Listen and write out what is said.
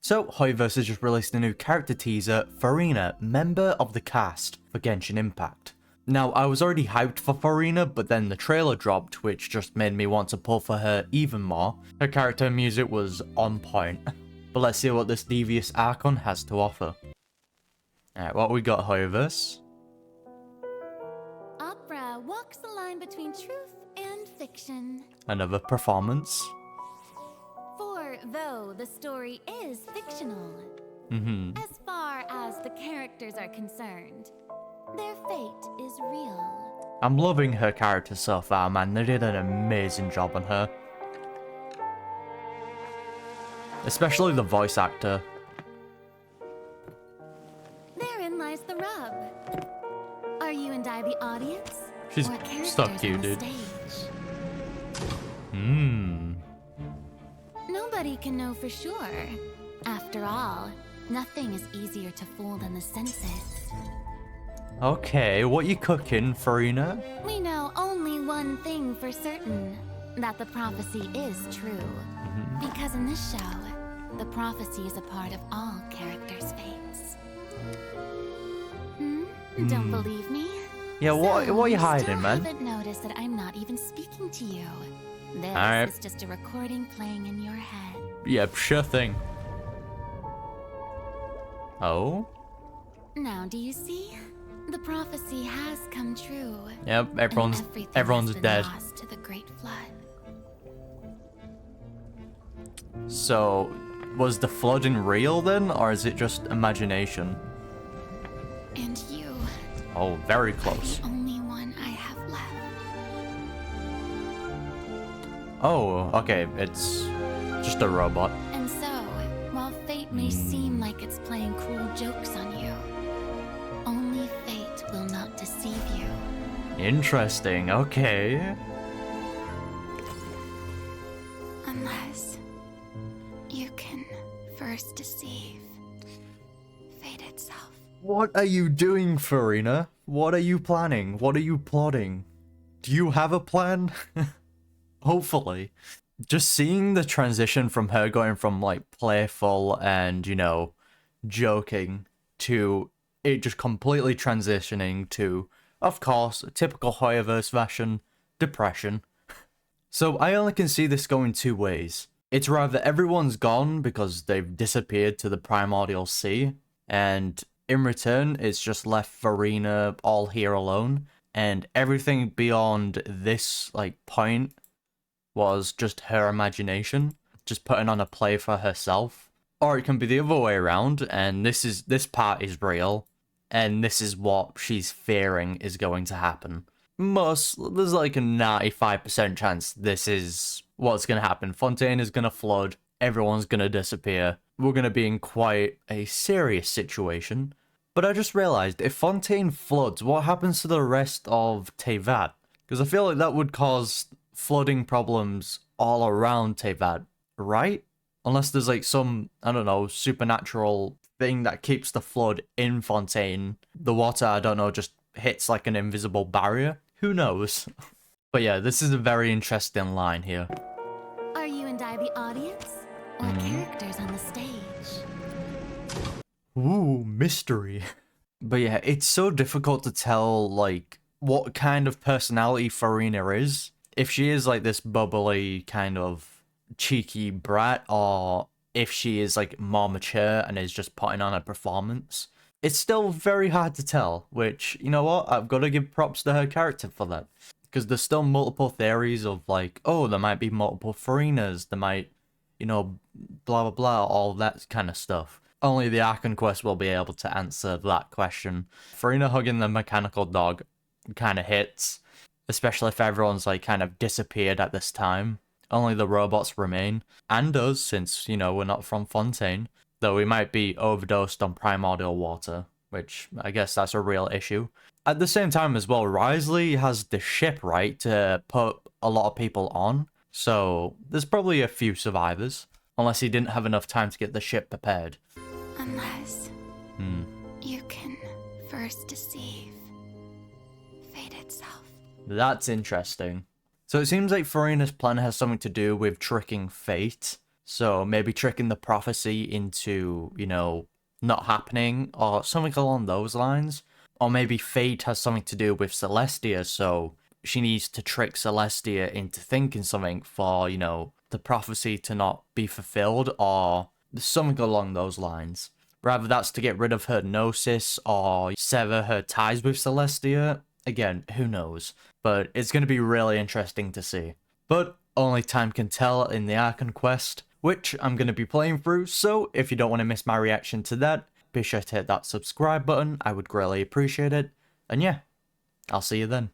So, Hoyoverse has just released a new character teaser, Furina, member of the cast for Genshin Impact. Now, I was already hyped for Furina, but then the trailer dropped, which just made me want to pull for her even more. Her character music was on point. But let's see what this devious Archon has to offer. Alright, what we got, Hoyoverse? Opera walks the line between truth and fiction. Another performance. For though the story is fictional, as far as the characters are concerned, their fate is real. I'm loving her character so far, man. They did an amazing job on her. Especially the voice actor. Therein lies the rub. Are you and I the audience? She's or characters so on cute, the dude. stage? Nobody can know for sure. After all, nothing is easier to fool than the senses. Okay, what you cooking, Furina? We know only one thing for certain, that the prophecy is true. Because in this show, the prophecy is a part of all characters' fates. Don't believe me? Yeah, what are you hiding, man? I haven't noticed that I'm not even speaking to you. This Alright. is just a recording playing in your head. Yeah, sure thing. Oh? Now, do you see? The prophecy has come true. Yep, and everyone's everything has been dead. lost to the great flood. So, was the flooding real then, or is it just imagination? And you Oh, very are close. the only one I have left. Oh, okay, it's just a robot. And so, while fate may seem like it's playing cruel jokes on you, only fate will not deceive you. Interesting, okay. Unless you can first deceive fate itself. What are you doing, Furina? What are you planning? What are you plotting? Do you have a plan? Hopefully. Just seeing the transition from her going from, like, playful and, you know, joking to it just completely transitioning to, of course, a typical Hoyoverse fashion, depression. So I only can see this going two ways. It's rather everyone's gone because they've disappeared to the primordial sea, and in return, it's just left Furina all here alone, and everything beyond this, like, point was just her imagination, just putting on a play for herself. Or it can be the other way around, and this part is real, and this is what she's fearing is going to happen. There's like a 95% chance this is what's going to happen. Fontaine is going to flood, everyone's going to disappear. We're going to be in quite a serious situation. But I just realized, if Fontaine floods, what happens to the rest of Teyvat? Because I feel like that would cause flooding problems all around Teyvat, right? Unless there's like some, I don't know, supernatural thing that keeps the flood in Fontaine. The water, I don't know, just hits like an invisible barrier. Who knows? But yeah, this is a very interesting line here. Are you and I the audience? Or characters on the stage? Ooh, mystery. But yeah, it's so difficult to tell, like, what kind of personality Furina is. If she is, like, this bubbly, kind of cheeky brat, or if she is, like, more mature and is just putting on a performance. It's still very hard to tell, which, you know what, I've got to give props to her character for that. Because there's still multiple theories of, like, oh, there might be multiple Furinas, there might, you know, blah blah blah, all that kind of stuff. Only the Archon quest will be able to answer that question. Furina hugging the mechanical dog kind of hits, especially if everyone's like kind of disappeared at this time. Only the robots remain, and us, since, you know, we're not from Fontaine, though we might be overdosed on primordial water, which I guess that's a real issue. At the same time as well, Risley has the ship, right, to put a lot of people on, so there's probably a few survivors, unless he didn't have enough time to get the ship prepared. Unless you can first deceive fate itself. That's interesting. So it seems like Furina's plan has something to do with tricking fate. So maybe tricking the prophecy into, you know, not happening or something along those lines. Or maybe fate has something to do with Celestia, so she needs to trick Celestia into thinking something for, you know, the prophecy to not be fulfilled or something along those lines. Rather that's to get rid of her gnosis or sever her ties with Celestia. Again, who knows? But it's going to be really interesting to see. But only time can tell in the Archon quest, which I'm going to be playing through, so if you don't want to miss my reaction to that, be sure to hit that subscribe button, I would greatly appreciate it. And yeah, I'll see you then.